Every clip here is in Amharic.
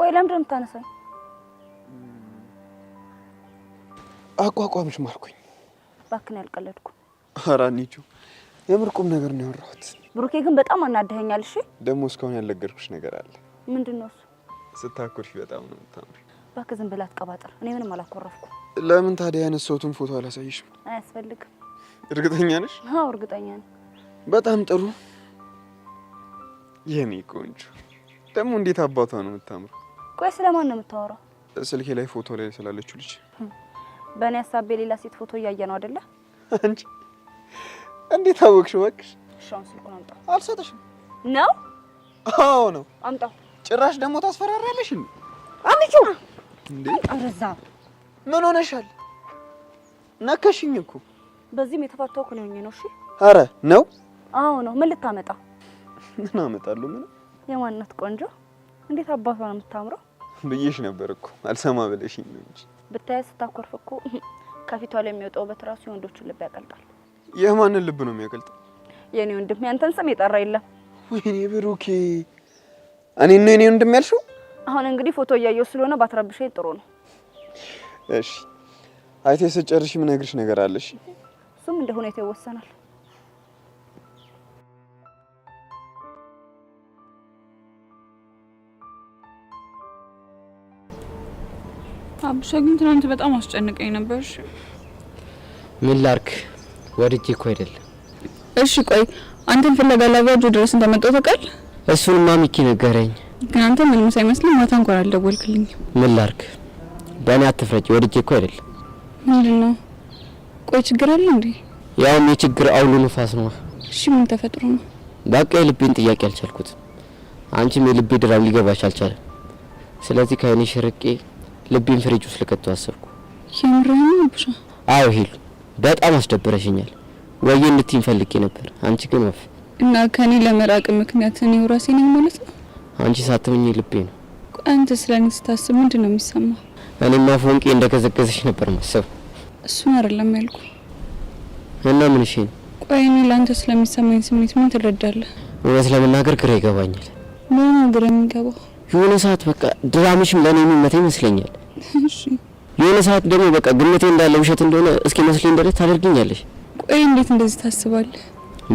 ቆይ ለምን እንደምታነሳኝ? አቋቋምሽ ማርኩኝ። ባክን ያልቀለድኩ። ኧረ አንቺ የምር ቁም ነገር ነው ያወራሁት። ብሩኬ ግን በጣም አናደኸኛል። እሺ ደግሞ እስካሁን ያልነገርኩሽ ነገር አለ። ምንድነው እሱ? ስታኮርፊ በጣም ነው የምታምሪው። ባክ ዝም ብላ አትቀባጥር። እኔ ምንም አላኮረፍኩም። ለምን ታዲያ ያነሳሁትን ፎቶ አላሳይሽም? አያስፈልግም። እርግጠኛ ነሽ? አዎ እርግጠኛ ነኝ። በጣም ጥሩ የኔ ቆንጆ። ደግሞ እንዴት አባቷ ነው የምታምረው። ቆይ ስለማን ነው የምታወራው? ስልኬ ላይ ፎቶ ላይ ስላለችው ልጅ። በእኔ ሀሳብ ሌላ ሴት ፎቶ እያየ ነው አይደለ? አንቺ እንዴት አወቅሽ? እባክሽ ሻውን ስልኩን አምጣ። አልሰጠሽም ነው? አዎ ነው። አምጣው። ጭራሽ ደግሞ ታስፈራሪያለሽ እንዴ? አምጪ እንዴ! አረዛ ምን ሆነሻል? ነከሽኝ እኮ። በዚህም የተፋታው እኮ ነው ነው። እሺ አረ ነው? አዎ ነው። ምን ልታመጣ? ምን አመጣለሁ? ምን የማንነት ቆንጆ እንዴት አባቷ ነው የምታምረው ብዬሽ ነበር እኮ አልሰማ ብለሽኝ ነው እንጂ። ብታይ ስታኮርፍ እኮ ከፊቷ ላይ የሚወጣው በትራሱ የወንዶችን ልብ ያቀልጣል። የማንን ልብ ነው የሚያቀልጠው? የኔ ወንድም ያንተን ስም የጠራ የለም። ወይኔ ብሩኬ፣ እኔ ነው የኔ ወንድም ያልሽው? አሁን እንግዲህ ፎቶ እያየሁ ስለሆነ ባትረብሽኝ ጥሩ ነው። እሺ አይቴ ስጨርሽ ምን ነግርሽ ነገር አለሽ? እሱም እንደ ሁኔታው ይወሰናል። አብሻ ግን ትናንት በጣም አስጨንቀኝ ነበር። ምን ላርክ? ወድጄ እኮ አይደለም። እሺ ቆይ አንተን ፍለጋ ላባጆ ድረስ እንደመጣው ተቀል? እሱንማ ሚኪ ነገረኝ። ግን አንተ ምንም ሳይመስልኝ ማታ እንኳን አልደወልክልኝ። ምን ላርክ? በእኔ አትፍረጭ። ወድጄ እኮ አይደለም። ምንድነው? ቆይ ችግር አለ እንዴ? ያውም የችግር አውሎ ንፋስ ነው። እሺ ምን ተፈጥሮ ነው? በቃ የልቤን ጥያቄ አልቻልኩት። አንቺም የልቤ ድራም ሊገባሽ አልቻለም። ስለዚህ ከእኔ ሽርቄ ልቤን ፍሪጅ ውስጥ ልከተው አሰብኩ። የምርህን ነው አብሻ? አዎ ሄሉ፣ በጣም አስደብረሽኛል። ወይ እንድትይኝ ፈልጌ ነበር። አንቺ ግን ወፍ እና ከኔ ለመራቅ ምክንያት እኔው ራሴ ነኝ ማለት ነው? አንቺ ሳትምኝ ልቤ ነው። አንተ ስለኔ ስታስብ ምንድነው የሚሰማው? እኔማ ፎንቄ እንደገዘገዘሽ ነበር ማሰብ። እሱን አይደለም ያልኩ። እና ምን እሺ? ቆይ እኔ ለአንተ ስለሚሰማኝ ስሜት ምን ትረዳለህ? እውነት ለመናገር ግራ ይገባኛል። ምን ነገር የሚገባው? የሆነ ሰዓት በቃ ድራምሽም ለኔ የሚመታ ይመስለኛል። እሺ የሆነ ሰዓት ደግሞ በቃ ግምቴ እንዳለ ውሸት እንደሆነ እስኪ መስለኝ ድረስ ታደርጊኛለሽ። ቆይ እንዴት እንደዚህ ታስባለህ?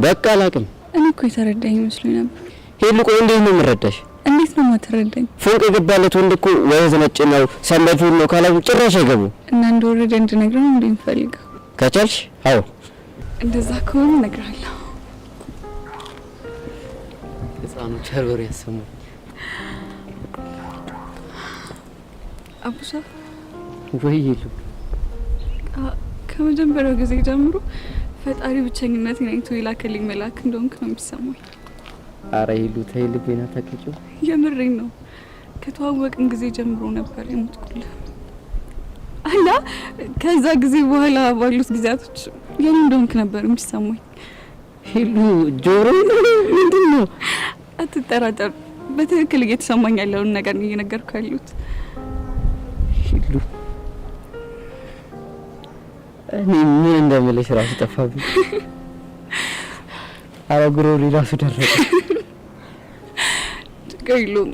በቃ አላቅም። እኔ እኮ የተረዳኝ መስሎኝ ነበር። ሄሉ ቆይ እንዴት ነው የምረዳሽ? እንዴት ነው ማትረዳኝ? ፎንቅ የገባለት ወንድ እኮ ወይ ዘነጭ ነው ሰንበቱ ነው ካላው ጭራሽ አይገቡ። እና እንደወረደ እንድነግረው እንደምፈልገው ከቻልሽ? አዎ እንደዛ ከሆነ እነግርሃለሁ። ህፃኑ ቸርበር ያሰሙ አቡሳ ወይ ሄሉ ከመጀመሪያው ጊዜ ጀምሮ ፈጣሪ ብቸኝነቴን አይቶ የላከልኝ መልአክ እንደሆንክ ነው የሚሰማኝ። አረ ሄሉ ተይ ልቤና ታቀጩ። የምሬን ነው። ከተዋወቅን ጊዜ ጀምሮ ነበር የምትቆልህ አላ ከዛ ጊዜ በኋላ ባሉት ጊዜያቶች የኔ እንደሆንክ ነበር የሚሰማኝ። ሄሉ ጆሮ ምንድነው? አትጠራጠር፣ በትክክል እየተሰማኝ ያለውን ነገር ነው እየነገርኩ ያሉት። ሄሉ እኔ ምን እንደምልሽ ራሱ ጠፋብኝ። አረ ጉሮሪ ራሱ ደረቀ። ችግር የለውም።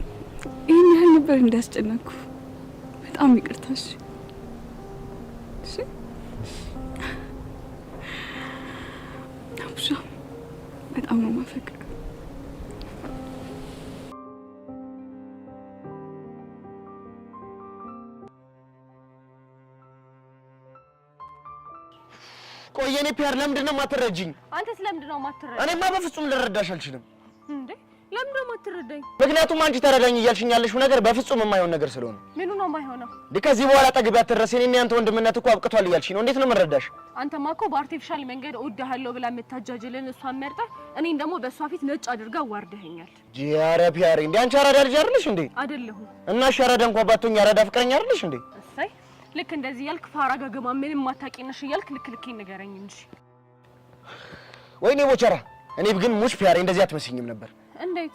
ይህን ያህል ነበር እንዳስጨነኩ። በጣም ይቅርታሽ። እሺ አብሻ በጣም ነው የማፈቅረው። ቆይ የኔ ፒያር ለምንድን ነው የማትረጂኝ? አንተ ስለምንድን ነው የማትረዳኝ? እኔማ በፍጹም ልረዳሽ አልችልም። እንዴ ለምንድን ነው የማትረዳኝ? ምክንያቱም አንቺ ተረዳኝ እያልሽኝ ያለሽው ነገር በፍጹም የማይሆን ነገር ስለሆነ። ምኑ ነው የማይሆነው? ከዚህ በኋላ ጠግቢ አትድረስ። እኔና ያንተ ወንድምነት እኮ አብቅቷል እያልሽኝ ነው። እንዴት ነው የምረዳሽ? አንተማ እኮ በአርቲፊሻል መንገድ እወድሃለሁ ብላ የምታጃጅልን እሷን መርጠህ እኔን ደግሞ በእሷ ፊት ነጭ አድርጋ ዋርደኸኛል። ጂያረ ፒያሬ እንዴ አንቺ አራዳ ልጅ አይደለሽ እንዴ? አይደለሁም። እና አራዳ እንኳን ባትሆኝ አራዳ ፍቅረኛ አይደለሽ እንዴ? እሰይ ልክ እንደዚህ ያልክ ፋራ ገገማ ምንም ማታቂነሽ እያልክ ልክ ንገረኝ እንጂ። ወይኔ ቦቸራ፣ እኔ ግን ሙሽ ፒያሬ እንደዚህ አትመስኝም ነበር። እንዴት?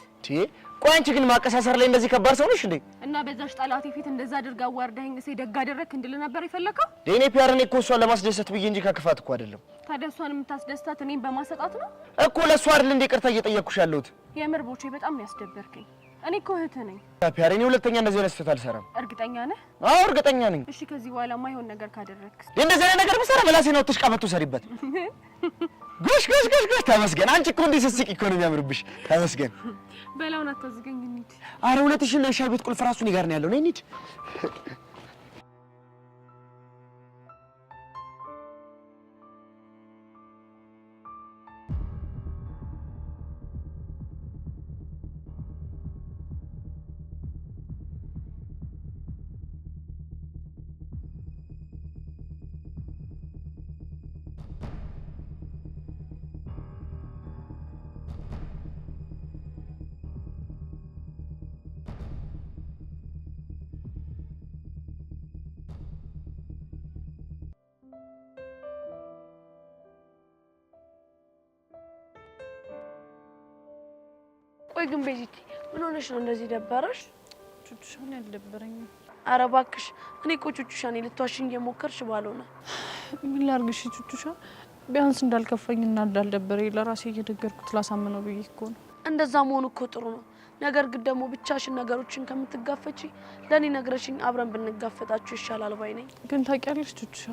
ቆይ አንቺ ግን ማቀሳሰር ላይ እንደዚህ ከባድ ሰው ነሽ እንዴ? እና በዛሽ ጠላቴ ፊት እንደዛ አድርጋ ዋርደኸኝ ደግ አደረክ እንድል ነበር የፈለከው? እኔ ፒያሬ እኔ እኮ እሷን ለማስደሰት ብዬ እንጂ ከክፋት እኮ አይደለም። ታዲያ እሷን የምታስደስታት እኔን በማሰጣት ነው እኮ። ለእሷ አይደል እንደ ይቅርታ እየጠየቅኩሽ ያለሁት። የምር ቦቼ በጣም ያስደበርከኝ። እኔ እኮ እህትህ ነኝ። ፒያሬ እኔ ሁለተኛ እንደዚህ አይነት ስህተት አልሰራም። እርግጠኛ ነህ? አዎ እርግጠኛ ነኝ። እሺ ከዚህ በኋላ ማይሆን ነገር ካደረግክ እንደዚህ አይነት ነገር ብሰራ በላሴ ነው ተሽቃመቱ ሰሪበት። ጎሽ ተመስገን። አንቺ እኮ እንዴ ስስቂ እኮ ነው የሚያምርብሽ። ተመስገን። በላውን አታዝገኝ እንዴ። አረ ሁለትሽን ነው ሻይ ቤት ቁልፍ ራሱ እኔ ጋር ነው ያለው። ነይ እንሂድ። ቆይ ግን ቤዚቲ ምን ሆነሽ ነው እንደዚህ ደበረሽ? ቹቹሻን ያልደበረኝም። ኧረ እባክሽ እኔ እኮ ቹቹሻን ልትዋሽኝ እየሞከርሽ ባልሆነ ምን ላድርግሽ ቹቹሻ? ቢያንስ እንዳልከፋኝና እንዳልደበረኝ ለራሴ እየደገርኩት ላሳምነው ብዬ እኮ ነው። እንደዛ መሆኑ እኮ ጥሩ ነው። ነገር ግን ደግሞ ብቻሽን ነገሮችን ከምትጋፈጪ ለኔ ነግረሽኝ አብረን ብንጋፈጣችሁ ይሻላል ባይ ነኝ። ግን ታውቂያለሽ ቹቹሻ፣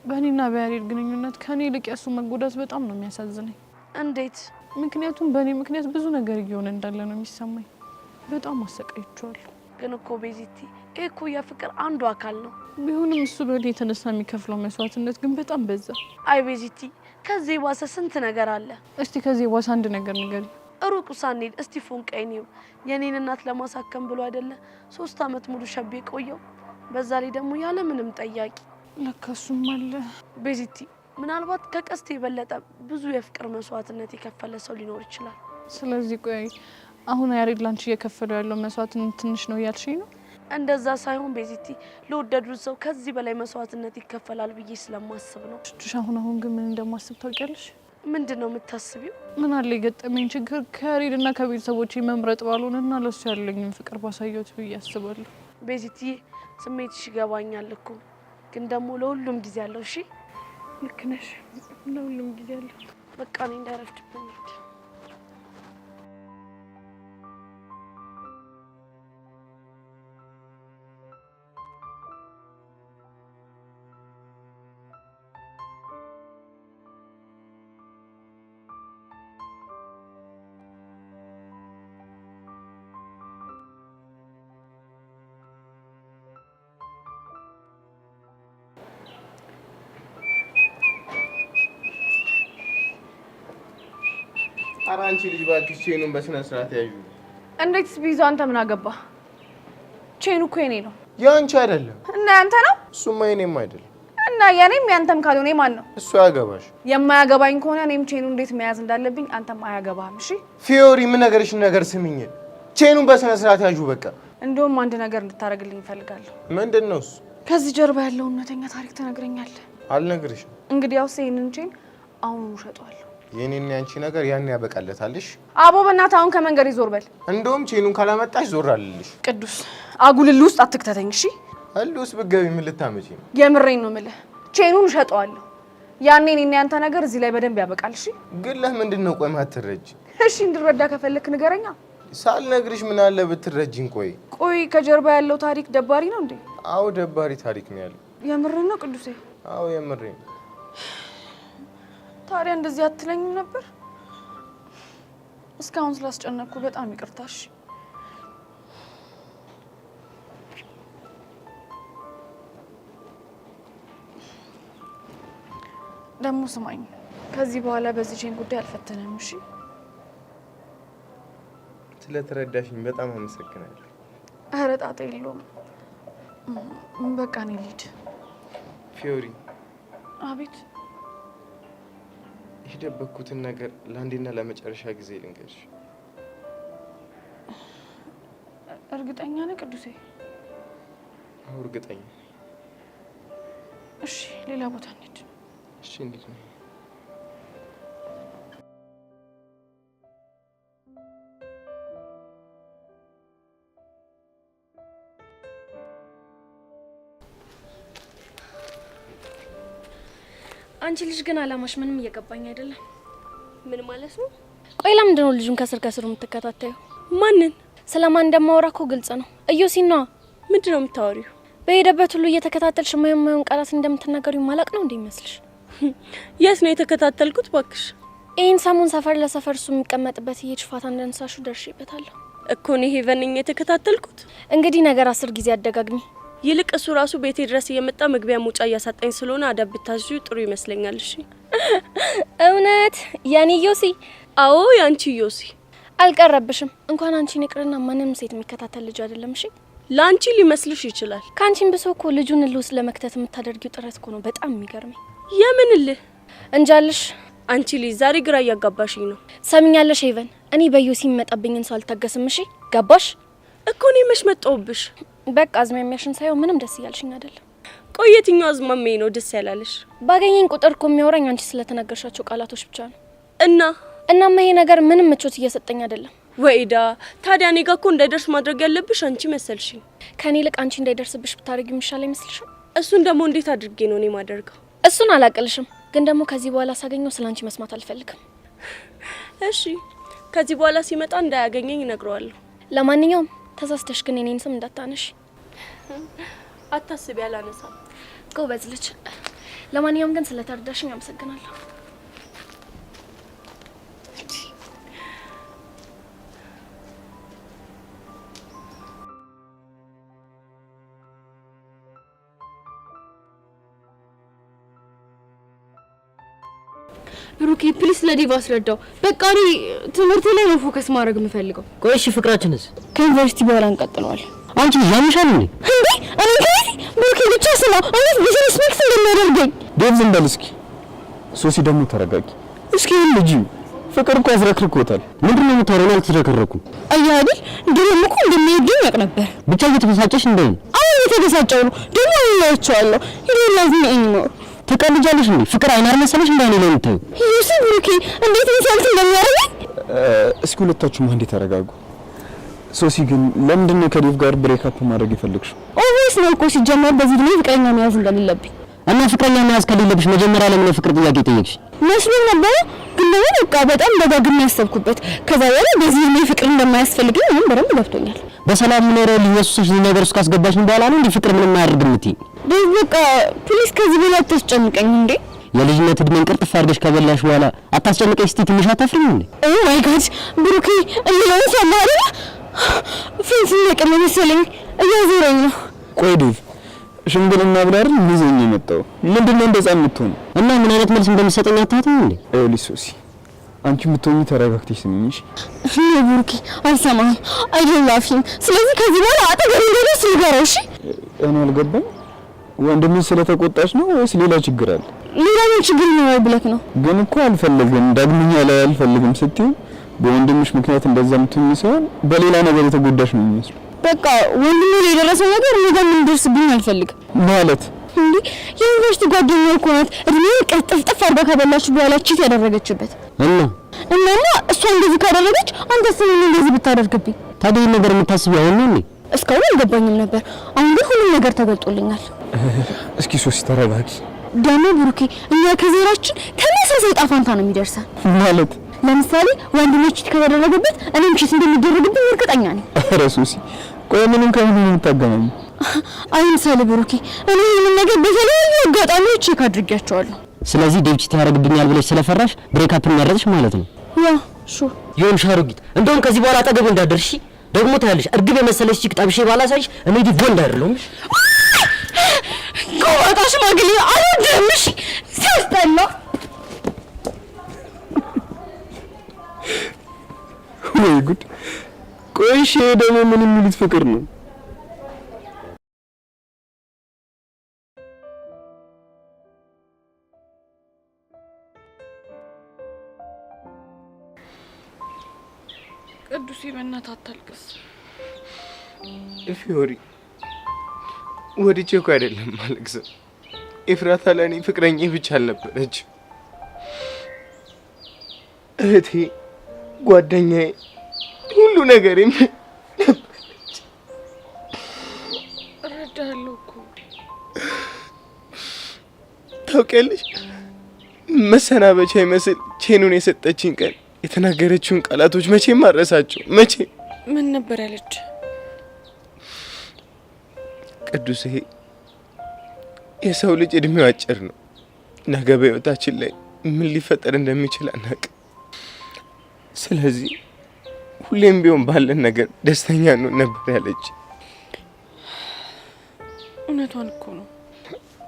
በእኔና በያሬድ ግንኙነት ከኔ ይልቅ ያሱ መጎዳት በጣም ነው የሚያሳዝነኝ። እንዴት? ምክንያቱም በእኔ ምክንያት ብዙ ነገር እየሆነ እንዳለ ነው የሚሰማኝ። በጣም አሰቃይቼዋለሁ። ግን እኮ ቤዚቲ ይሄ እኮ የፍቅር አንዱ አካል ነው። ቢሆንም እሱ በእኔ የተነሳ የሚከፍለው መስዋዕትነት ግን በጣም በዛ። አይ ቤዚቲ ከዚህ የባሰ ስንት ነገር አለ። እስቲ ከዚህ የባሰ አንድ ነገር ንገሪ። ሩቅ ሳንሄድ እስቲ ፎንቃይን ይው የኔን እናት ለማሳከም ብሎ አይደለ 3 አመት ሙሉ ሸቤ ቆየው። በዛ ላይ ደግሞ ያለ ምንም ጠያቂ። ለካሱም አለ ቤዚቲ ምናልባት ከቀስት የበለጠ ብዙ የፍቅር መስዋዕትነት የከፈለ ሰው ሊኖር ይችላል። ስለዚህ ቆይ አሁን ያሬድ ላንቺ እየከፈለው ያለው መስዋዕትነት ትንሽ ነው ያልሽኝ ነው? እንደዛ ሳይሆን ቤዚቲ ለወደዱት ሰው ከዚህ በላይ መስዋዕትነት ይከፈላል ብዬ ስለማስብ ነው። ቹቹሻ አሁን ግን ምን እንደማስብ ታውቂያለሽ? ምንድነው የምታስቢው? ምን አለ የገጠመኝ ችግር ከያሬድና ከቤተሰቦቼ መምረጥ ባልሆነና ለሱ ያለኝን ፍቅር ባሳየሁት ብዬ አስባለሁ። ቤዚቲ ስሜትሽ ይገባኛል እኮ ግን ደግሞ ለሁሉም ጊዜ አለው። እሺ ልክ ነሽ። ለሁሉም ጊዜ አለው። በቃ እኔ እንዳረፍድብኝ ሄድ አራንቺ ልጅ ባክሽ ቼኑን በስነ ስርዓት ያዡ። እንዴትስ ቢይዘው አንተ ምን አገባ? ቼኑ እኮ የኔ ነው። ያንቺ አይደለም እና ያንተ ነው? እሱማ የኔም አይደለም። እና የኔም ያንተም ካልሆነ ማን ነው? እሱ ያገባሽ። የማያገባኝ ከሆነ እኔም ቼኑ እንዴት መያዝ እንዳለብኝ አንተም አያገባህም። እሺ ፊዮሪ ምን ነገርሽን ነገር ስሚኝ። ቼኑን በስነ ስርዓት ያዡ በቃ። እንደውም አንድ ነገር እንድታረግልኝ እፈልጋለሁ። ምንድነው እሱ? ከዚህ ጀርባ ያለው እውነተኛ ታሪክ ትነግረኛለህ? አልነግርሽም። እንግዲያውስ ይሄንን ቼን አሁን እሸጠዋለሁ። የኔና ያንቺ ነገር ያን ያበቃለታልሽ። አቦ በእናትህ አሁን ከመንገድ ይዞር በል። እንደውም ቼኑን ካላመጣሽ ዞር አልልሽ። ቅዱስ አጉልል ውስጥ አትክተተኝ እሺ? አሉስ ብትገቢ ምን ልታመጪ ነው? የምሬን ነው የምልህ። ቼኑን እሸጠዋለሁ። ያኔ እኔና ያንተ ነገር እዚህ ላይ በደንብ ያበቃል። እሺ? ግን ለምንድን ነው ቆይ ማትረጂ? እሺ እንድረዳ ከፈለክ ንገረኛ። ሳልነግርሽ ምን አለ ብትረጂኝ? ቆይ ከጀርባ ያለው ታሪክ ደባሪ ነው እንዴ? አዎ ደባሪ ታሪክ ነው ያለው። የምሬን ነው ቅዱሴ? አዎ የምሬን። ታዲያ እንደዚህ አትለኝም ነበር? እስካሁን ስላስጨነቅኩ በጣም ይቅርታሽ። ደግሞ ስማኝ፣ ከዚህ በኋላ በዚህ ቼን ጉዳይ አልፈተነም። እሺ? ስለተረዳሽኝ በጣም አመሰግናለሁ። ኧረ ጣጣ የለውም። በቃ እኔ ልሂድ። ፊዮሪ። አቤት። የደበኩትን ነገር ለአንዴና ለመጨረሻ ጊዜ ልንገርሽ። እርግጠኛ ነህ ቅዱሴ? አዎ እርግጠኛ። እሺ ሌላ ቦታ እንሂድ። እሺ እንሂድ ነው። አንቺ ልጅ ግን አላማሽ ምንም እየገባኝ አይደለም። ምን ማለት ነው? ቆይ ለምንድን ነው ልጁን ከስር ከስሩ የምትከታተዩ? ማንን? ስለማን እንደማወራ እኮ ግልጽ ነው። እዩሲና ምንድነው የምታወሪው? በሄደበት ሁሉ እየተከታተልሽ የማይሆን ቃላት እንደምትናገሪው ማላቅ ነው እንዴ ይመስልሽ? የት ነው የተከታተልኩት ባክሽ? ይሄን ሰሞን ሰፈር ለሰፈር እሱ የሚቀመጥበት እየጭፋታ እንደንሳሹ ደርሼበታለሁ እኮ ነው ሄቨንኝ የተከታተልኩት። እንግዲህ ነገር 10 ጊዜ አደጋግሚ። ይልቅ እሱ ራሱ ቤቴ ድረስ እየመጣ መግቢያ መውጫ እያሳጣኝ ስለሆነ አዳብ ብታዥው ጥሩ ይመስለኛል። እሺ እውነት ያኔ ዮሲ? አዎ ያንቺ ዮሲ። አልቀረብሽም። እንኳን አንቺን ይቅርና ማንንም ሴት የሚከታተል ልጅ አይደለም። እሺ ላንቺ ሊመስልሽ ይችላል። ካንቺን ብሶ እኮ ልጁን ልውስ ለመክተት የምታደርጊው ጥረት እኮ ነው በጣም የሚገርመኝ። የምንልህ እንጃልሽ። አንቺ ልጅ ዛሬ ግራ እያጋባሽኝ ነው። ሰምኛለሽ ሄቨን፣ እኔ በዮሲ የሚመጣብኝን ሰው አልታገስም። እሺ ገባሽ? እኮ እኔ መች መጣሁብሽ? በቃ አዝማሚያሽን ሳይው ምንም ደስ እያልሽኝ አይደለም። ቆየትኛው አዝማሜ ነው ደስ ያላለሽ? ባገኘኝ ቁጥር እኮ የሚያወራኝ አንቺ ስለተናገርሻቸው ቃላቶች ብቻ ነው። እናማ ይሄ ነገር ምንም ምቾት እየሰጠኝ አይደለም። ወይዳ ታዲያ እኔ ጋር እኮ እንዳይደርስ ማድረግ ያለብሽ አንቺ መሰልሽኝ። ከኔ ይልቅ አንቺ እንዳይደርስብሽ ብታደርጊው የሚሻል አይመስልሽም? እሱን ደግሞ እንዴት አድርጌ ነው እኔ ማደርገው? እሱን አላቅልሽም፣ ግን ደግሞ ከዚህ በኋላ ሳገኘው ስላንቺ መስማት አልፈልግም። እሺ ከዚህ በኋላ ሲመጣ እንዳያገኘኝ እነግረዋለሁ። ለማንኛውም ተሳስተሽ ግን የኔን ስም እንዳታነሽ። አታስቢ፣ አላነሳም። ጎበዝ ልጅ። ለማንኛውም ግን ስለተረዳሽኝ አመሰግናለሁ። ብሩኬ ፕሊስ ለዲቫ አስረዳው። በቃ እኔ ትምህርቴ ላይ ነው ፎከስ ማድረግ የምፈልገው። ቆይ እሺ ፍቅራችንስ ከዩኒቨርሲቲ በኋላ እንቀጥለዋለን። አንቺ ያምሻል እንዴ? እኔ ብሩኬ ብቻ ስማ፣ እንዴት ቢዝነስ ሚክስ እንደሚያደርገኝ ዴቭ ዝም በል እስኪ። ሶሲ ደግሞ ተረጋጊ እስኪ። ልጅ ፍቅር እኮ አዝረክርኮታል። ምንድነው የምታወራው? አልተዘከረኩም። አየህ አይደል? ድሮም እኮ እንደሚወደኝ ያውቅ ነበር። ብቻ እየተበሳጨሽ እንደምን? አሁን እየተበሳጨው ነው። ደግሞ ያያቸዋለሁ። ይላዝኝ ነው። ትቀልጃለሽ እንዴ? ፍቅር አይናር መሰለሽ እንዳይኔ ነው የምታዩ? ዩሲ ብሩኬ እንዴት ኢንሰልት እንደሚያደርገኝ። እስኪ ሁለታችሁም አንዴ ተረጋጉ። ሶሲ ግን ለምንድን ነው ከዴቭ ጋር ብሬክ አፕ ማድረግ የፈለግሽው? ኦቪስ ነው እኮ ሲጀመር በዚህ ድሜ ፍቅረኛ መያዝ እንደሌለብኝ እና ፍቅረኛ መያዝ ከሌለብሽ መጀመሪያ ለምን ፍቅር ጥያቄ ጠየቅሽ? መስሎኝ ነበር፣ ግን ደግሞ በቃ በጣም ደጋግሜ ያሰብኩበት። ከዛ በኋላ በዚህ ድሜ ፍቅር እንደማያስፈልገኝ ምንም በደንብ ገብቶኛል። በሰላም ኖረው ሊወስሽ ነገር ውስጥ ካስገባሽኝ በኋላ ነው እንዴ ፍቅር ምንም አያደርግ የምትይኝ? በቃ ፕሊስ ከዚህ በላይ አታስጨንቀኝ እንዴ። የልጅነት እድሜን ቅርጥፍ አድርገሽ ከበላሽ በኋላ አታስጨንቀኝ እስቲ ትንሽ አታፍሪም እንዴ? ኦ ማይ ጋድ ብሩኬ እየለው ሰማለ ፊት ነቀለ መሰለኝ እያዞረኝ ነው። ቆይ ዴቭ ሽምግልና ብላ አይደል ይዘኝ የመጣው? ምንድነው እንደዛ የምትሆነው? እና ምን አይነት መልስ እንደምትሰጠኝ አታውቅም እንዴ? ኤሊ ሶሲ አንቺ የምትሆኚ ተረጋግተሽ ስሚኝሽ። ብሩኬ አልሰማህም አይደላፊም። ስለዚህ ከዚህ በኋላ አጠገብ እንደደስ ንገረው እሺ። እኔ አልገባኝ። ወንድምሽ ስለተቆጣሽ ነው ወይስ ሌላ ችግር አለ? ሌላ ምን ችግር ነው ብለክ ነው? ግን እኮ አልፈልግም ዳግመኛ ላይ አልፈልግም ስትይ በወንድምሽ ምክንያት እንደዛ የምትሆኚ ሳይሆን በሌላ ነገር የተጎዳሽ ነው የሚመስለው። በቃ ወንድሜ ላይ የደረሰው ነገር ነገር ምን ደርስብኝ አልፈልግም ማለት እንዴ። የዩኒቨርሲቲ ጓደኛው እኮ ናት እድሜውን ቅርጥፍጥፍ አድርጋ ከበላች በኋላ ቺት ያደረገችበት እና እሷ እንደዚህ ካደረገች አንተስ ምን እንደዚህ ብታደርግብኝ? ታዲያ ይሄን ነገር የምታስቢው አሁን ነው እንዴ? እስካሁን አልገባኝም ነበር። አሁን ግን ሁሉም ነገር ተገልጦልኛል። እስኪ ሶሲ ተረጋጊ። ደግሞ ብሩኬ እኛ ከዘራችን ተመሳሳይ ጣፋንታ ነው የሚደርሰን። ማለት ለምሳሌ ወንድሞች ቺት ካደረገበት እኔም ቺት እንደሚደረግብኝ እርግጠኛ ነኝ። ኧረ ሶሲ ቆይ ምንም ከምን የምታገናኙ? አይምሰል ብሩኬ፣ እኔ ይሄንን ነገር በተለያዩ አጋጣሚዎች ቼክ አድርጌያቸዋለሁ። ስለዚህ ዴቭ ቺት ያደርግብኛል ብለሽ ስለፈራሽ ብሬክ አፕ የሚያደርግሽ ማለት ነው? ያ ሹ ይሁን ሻሩጊት፣ እንደውም ከዚህ በኋላ አጠገቡ እንዳደርሺ ደግሞ ታያለሽ። እርግብ የመሰለሽ ቺክ ጠብሼ ባላሳይሽ እኔ ዲቭ ወንድ አይደለሁም። ቆጣ ሽማግሌ አልወድም። እሺ ሲያስጠላ። ወይ ጉድ! ቆይ እሺ ደግሞ ምን የሚሉት ፍቅር ነው? ቅዱስ በእናትህ አታልቅስ። ፊዮሪ ወድጄ እኮ አይደለም ማለቅሰው። ኤፍራታ ለእኔ ፍቅረኛ ብቻ አልነበረች፣ እህቴ፣ ጓደኛዬ፣ ሁሉ ነገሬም ነበረች። እረዳለሁ እኮ ታውቂያለሽ፣ መሰናበቻ ይመስል ቼኑን የሰጠችኝ ቀን የተናገረችውን ቃላቶች መቼም አረሳቸው። መቼም ምን ነበር ያለች? ቅዱሴ የሰው ልጅ እድሜው አጭር ነው። ነገ በህይወታችን ላይ ምን ሊፈጠር እንደሚችል አናውቅም። ስለዚህ ሁሌም ቢሆን ባለን ነገር ደስተኛ ነው ነበር ያለች። እውነቷን እኮ ነው።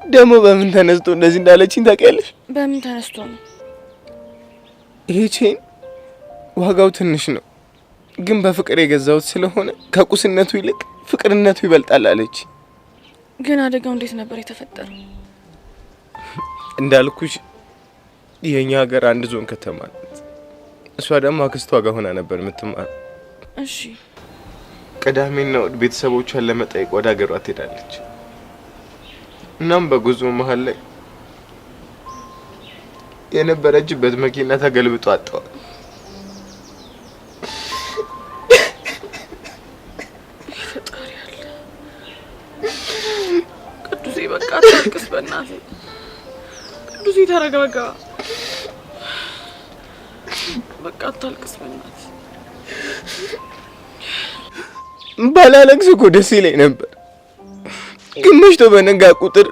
ደግሞ በምን ተነስቶ እንደዚህ እንዳለችኝ ታውቂያለሽ? በምን ተነስቶ ነው? ይሄ ቼን ዋጋው ትንሽ ነው፣ ግን በፍቅር የገዛሁት ስለሆነ ከቁስነቱ ይልቅ ፍቅርነቱ ይበልጣል አለች። ግን አደጋው እንዴት ነበር የተፈጠረው? እንዳልኩሽ የኛ ሀገር አንድ ዞን ከተማ ናት። እሷ ደግሞ አክስቷ ጋር ሆና ነበር የምትማር። እሺ። ቅዳሜና እሑድ ቤተሰቦቿን ለመጠየቅ ወደ ሀገሯ ትሄዳለች። እናም በጉዞ መሀል ላይ የነበረችበት መኪና ተገልብጦ አጣዋል። ቅዱሴ በቃ አታልቅስ በእናትህ። ቅዱሴ ተረጋጋ። በቃ አታልቅስ በእናትህ። ባላለቅስ እኮ ደስ ይለኝ ነበር፣ ግን መሽቶ በነጋ ቁጥር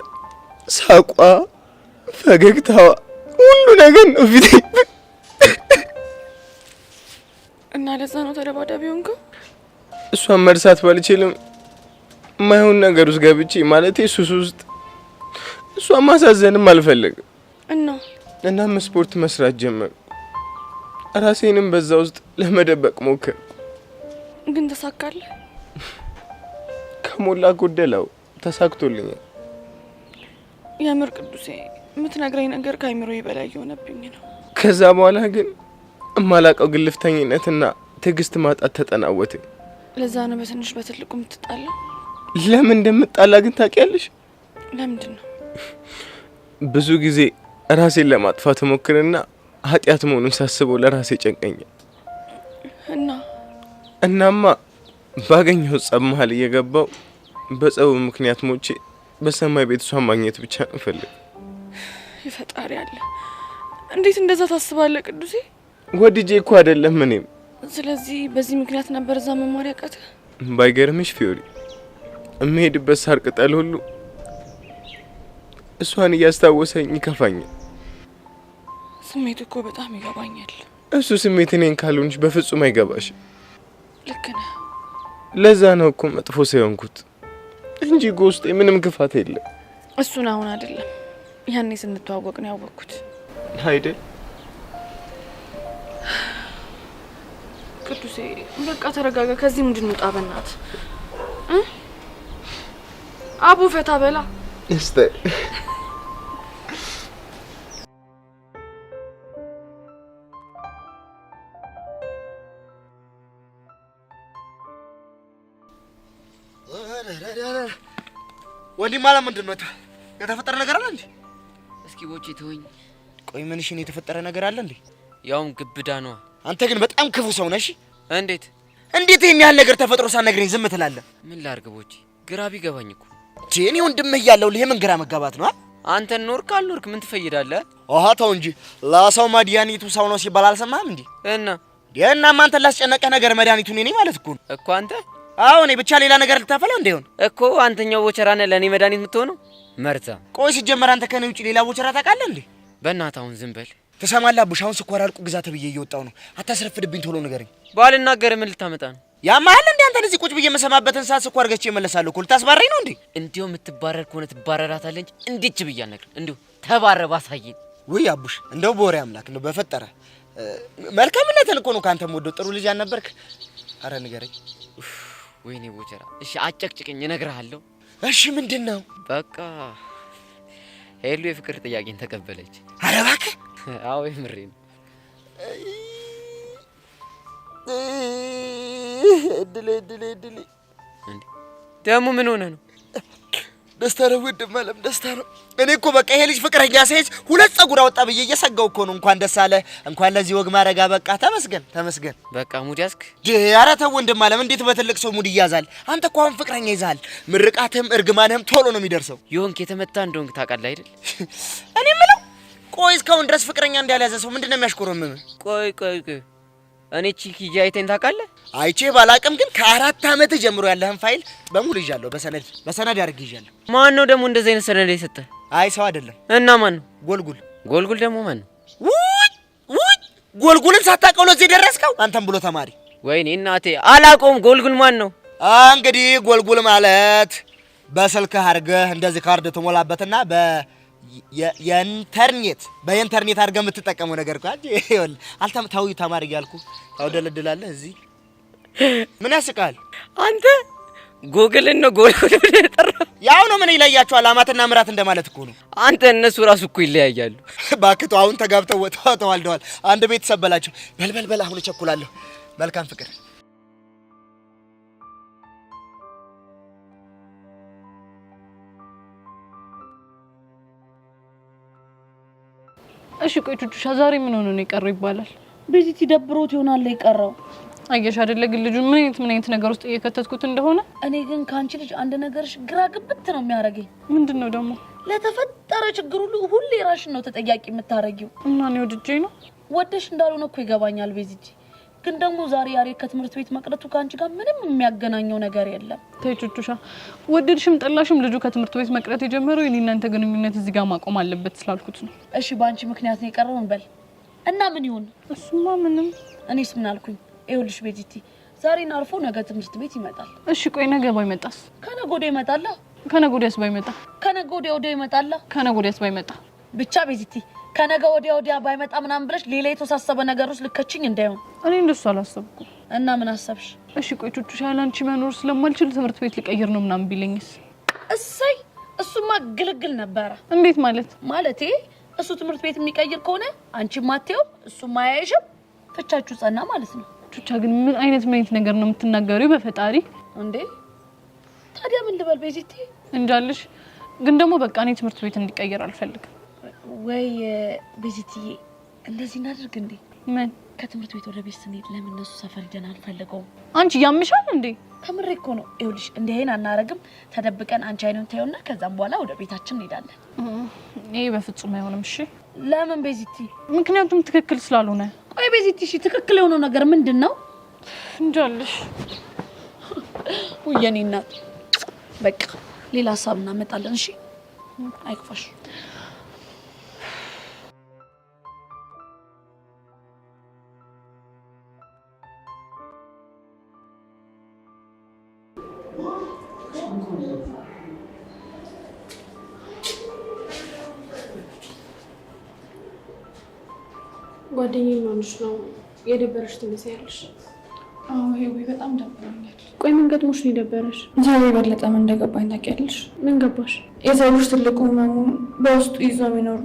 ሳቋ፣ ፈገግታዋ፣ ሁሉ ነገር ነው ፊቴ። እና ለዛ ነው ተደባዳቢ ሆንከው? እሷን መርሳት ባልችልም ማይሆን ነገር ውስጥ ገብቼ ማለቴ ሱስ ውስጥ እሷን ማሳዘንም አልፈለግም። እናም ስፖርት መስራት ጀመርኩ። ራሴንም በዛ ውስጥ ለመደበቅ ሞከር። ግን ተሳካለ? ከሞላ ጎደላው ተሳክቶልኛል። የምር ቅዱሴ የምትነግረኝ ነገር ከአይምሮዬ በላይ የሆነብኝ ነው። ከዛ በኋላ ግን እማላቀው ግልፍተኝነትና ትዕግስት ማጣት ተጠናወተኝ። ለዛ ነው በትንሽ በትልቁ የምትጣላው? ለምን እንደምጣላ ግን ታውቂያለሽ? ለምንድን ነው? ብዙ ጊዜ ራሴን ለማጥፋት ሞክርና ኃጢአት መሆኑን ሳስበው ለራሴ ጨንቀኛል። እናማ ባገኘው ጸብ መሀል እየገባው በጸቡ ምክንያት ሞቼ በሰማይ ቤት እሷን ማግኘት ብቻ ነው ፈልግ። ይፈጣሪ አለ። እንዴት እንደዛ ታስባለህ ቅዱሴ? ወድጄ እኮ አይደለም እኔም። ስለዚህ በዚህ ምክንያት ነበር እዛ መማር ያቃተህ? ባይገርምሽ ፊዮሪ፣ የምሄድበት ሳር ቅጠል ሁሉ እሷን እያስታወሰኝ ይከፋኛል። ስሜት እኮ በጣም ይገባኛል። እሱ ስሜት እኔን ካልሆንሽ በፍጹም አይገባሽም። ልክ ነህ። ለዛ ነው እኮ መጥፎ ሰው የሆንኩት እንጂ ውስጤ ምንም ክፋት የለም። እሱን አሁን አይደለም ያኔ ስንተዋወቅ ነው ያወቅኩት አይደል? ቅዱሴ በቃ ተረጋጋ። ከዚህ ምንድን ነው ጣበናት? አቡ ፈታ በላ እስቲ ወንድም ማለት ምንድን ነው? የተፈጠረ ነገር አለ እንዴ? እስኪ ቦቼ ተወኝ። ቆይ ምን? እሺ የተፈጠረ ነገር አለ እንዴ? ያውም ግብዳ ነው። አንተ ግን በጣም ክፉ ሰው ነሽ። እንዴት ይሄን ያህል ነገር ተፈጥሮ ሳትነግረኝ ዝም ትላለህ? ምን ላድርግ ቦቼ፣ ግራ ቢገባኝ እኮ። እኔ ወንድምህ እያለሁ ለምን ግራ መጋባት ነው? አንተ ኖርክ አልኖርክ ምን ትፈይዳለህ? አሃ ተው እንጂ ለሰው መድኃኒቱ ሰው ነው ሲባል አልሰማህም እንዴ? እናማ አንተን ላስጨነቀህ ነገር መድኃኒቱ እኔ ነኝ ማለት እኮ አንተ። አዎ እኔ ብቻ ሌላ ነገር ልታፈላ እንደሆነ እኮ አንተኛው ቦቸራ ነህ ለኔ መድኃኒት የምትሆነው መርዛ። ቆይ ሲጀመር አንተ ከኔ ውጪ ሌላ ቦቸራ ታውቃለህ እንዴ? በእናትህ አሁን ዝም በል። ትሰማለህ አቡሽ? አሁን ስኳር አልቁ ግዛ ተብዬ እየወጣሁ ነው። አታስረፍድብኝ፣ ቶሎ ንገረኝ። ባልናገር ምን ልታመጣ ነው? ያማል እንዴ? አንተ እዚህ ቁጭ ብዬ የምሰማበትን ሰዓት ስኳር ገዝቼ እመለሳለሁ እኮ። ልታስባረኝ ነው እንዴ? እንዲሁ የምትባረር ከሆነ ትባረራታለህ እንጂ እንዴት ብዬ አልነግርም። እንዲሁ ተባረር ባሳየኝ። ወይ አቡሽ እንደው በወሬ አምላክ ነው በፈጠረ መልካምነትን እኮ ነው ካንተ ወዶ ጥሩ ልጅ አልነበርክ? አረ ንገረኝ። ወይኔ ቦቸራ፣ እሺ አጨቅጭቅኝ፣ እነግርሃለሁ። እሺ ምንድነው? በቃ ሄሉ የፍቅር ጥያቄን ተቀበለች። አረ እባክህ። አዎ የምሬን። እድሌ እንዴ ደግሞ ምን ሆነ ነው? ደስታ ነው ወንድም አለም፣ ደስታ ነው። እኔ እኮ በቃ ይሄ ልጅ ፍቅረኛ ሳይዝ ሁለት ጸጉር አወጣ ብዬ እየሰጋው እኮ ነው። እንኳን ደስ አለ፣ እንኳን ለዚህ ወግ ማረጋ በቃ። ተመስገን። በቃ ሙድ ያዝክ? ኧረ ተው ወንድም አለም፣ እንዴት በትልቅ ሰው ሙድ ይያዛል? አንተ እኮ አሁን ፍቅረኛ ይዛል። ምርቃትም እርግማንህም ቶሎ ነው የሚደርሰው። ይሆንክ የተመታ እንደሆንክ ታውቃለህ አይደል? እኔ የምለው ቆይ እስካሁን ድረስ ፍቅረኛ እንዳልያዘ ሰው ምንድነው የሚያሽኮረምም? ቆይ እኔ ቺክ ሂጂ አይተኝ ታውቃለህ? አይቼ ባላቅም ግን ከ4 ዓመት ጀምሮ ያለህን ፋይል በሙሉ ይዣለሁ። በሰነድ አድርጌ ይዣለሁ። ማን ነው ደግሞ እንደዚህ አይነት ሰነድ የሰጠህ? አይ ሰው አይደለም። እና ማን ነው? ጎልጉል ደግሞ ማን ነው? ውይ ጎልጉልን ሳታውቀው ነው እዚህ ደረስከው? አንተም ብሎ ተማሪ። ወይኔ እናቴ አላውቀውም። ጎልጉል ማን ነው? እንግዲህ ጎልጉል ማለት በስልክህ አድርገህ እንደዚህ ካርድ ትሞላበትና በኢንተርኔት አድርገህ የምትጠቀመው ነገር እኮ እንጂ አልተምታው ተማሪ እያልኩ ታውደለድላለህ እዚህ። ምን ያስቃል? አንተ ጎግልን ነው ጎልጉል የጠራው? ያው ነው ምን ይለያቸዋል? አማትና ምራት እንደማለት እኮ ነው። አንተ እነሱ ራሱ እኮ ይለያያሉ። ባክቶ አሁን ተጋብተው ተዋልደዋል። አንድ ቤተሰብ በላቸው። በል አሁን እቸኩላለሁ። መልካም ፍቅር። እሺ ቆይ ቹቹሻ ዛሬ ምን ሆኖ ነው የቀረው ይባላል? ቤዚቲ ደብሮት ይሆናል የቀረው። አየሽ አይደለ ግን ልጁ ምን አይነት ነገር ውስጥ እየከተትኩት እንደሆነ። እኔ ግን ካንቺ ልጅ አንድ ነገርሽ ግራ ግብት ነው የሚያረገኝ። ምንድነው ደግሞ? ለተፈጠረ ችግር ሁሉ ራስሽን ነው ተጠያቂ የምታረጊው። እና እኔ ወድጄ ነው? ወደሽ እንዳልሆነ እኮ ይገባኛል ቤዚቲ። ግን ደግሞ ዛሬ ያሬ ከትምህርት ቤት መቅረቱ ካንቺ ጋር ምንም የሚያገናኘው ነገር የለም። ተይ ቹቹሻ፣ ወደድሽም ጠላሽም ልጁ ከትምህርት ቤት መቅረት የጀመረው የኔ እናንተ ግንኙነት እዚህ ጋር ማቆም አለበት ስላልኩት ነው። እሺ ባንቺ ምክንያት ነው የቀረው እንበል እና ምን ይሁን? እሱማ ምንም። እኔስ ምን አልኩኝ? ይኸውልሽ ቤዚቲ ዛሬን አርፎ ነገ ትምህርት ቤት ይመጣል። እሺ ቆይ ነገ ባይመጣስ? ከነገ ወዲያ ይመጣል። ከነገ ወዲያስ ባይመጣ? ከነገ ወዲያ ይመጣል። ከነገ ወዲያስ ባይመጣ? ብቻ ቤዚቲ ከነገ ወዲያ ባይመጣ ምናምን ብለሽ ሌላ የተወሳሰበ ነገር ውስጥ ልከችኝ እንዳይሆን። እኔ እንደሱ አላሰብኩም። እና ምን አሰብሽ? እሺ ቆይ ቹቹሻ ያላንቺ መኖር ስለማልችል ትምህርት ቤት ልቀይር ነው ምናምን ቢለኝስ? እሰይ እሱማ ግልግል ነበረ። እንዴት ማለት? ማለቴ እሱ ትምህርት ቤት የሚቀይር ከሆነ አንቺ ማቴው እሱ ማያይሽም ፍቻችሁ ጸና ማለት ነው። ቹቻ ግን ምን አይነት ነገር ነው የምትናገሪው? በፈጣሪ እንዴ ታዲያ ምን ልበል ቤዚቲ? እንጃልሽ። ግን ደግሞ በቃ እኔ ትምህርት ቤት እንዲቀየር አልፈልግም። ወይ ቤዚቲዬ እንደዚህ እናድርግ እንዴ? ምን? ከትምህርት ቤት ወደ ቤት ስንሄድ ለምን እነሱ ሰፈር ሄደን አንፈልገውም? አንቺ ያምሻል እንዴ? ከምሬ እኮ ነው። ይኸውልሽ እንደ ይሄን አናረግም። ተደብቀን አንቺ አይኑን ታዩና ከዛም በኋላ ወደ ቤታችን እንሄዳለን። ይሄ በፍጹም አይሆንም። እሺ ለምን ቤዚቲ? ምክንያቱም ትክክል ስላልሆነ። ቆይ ቤዚቲ እሺ ትክክል የሆነው ነገር ምንድነው? እንጃልሽ። ወየኔ እናት በቃ ሌላ ሀሳብ እናመጣለን። እሺ አይክፋሽ። ጓደኛዬ ማንሽ ነው የደበረሽ ትመስያለሽ? አዎ ይሄ በጣም ደብሮኛል። ቆይ ምን ገጥሞሽ ነው የደበረሽ? ዛሬ በለጠ ምን እንደገባኝ ታውቂያለሽ? ምን ገባሽ? የሰው ልጅ ትልቁ ህመሙ በውስጡ ይዞ የሚኖር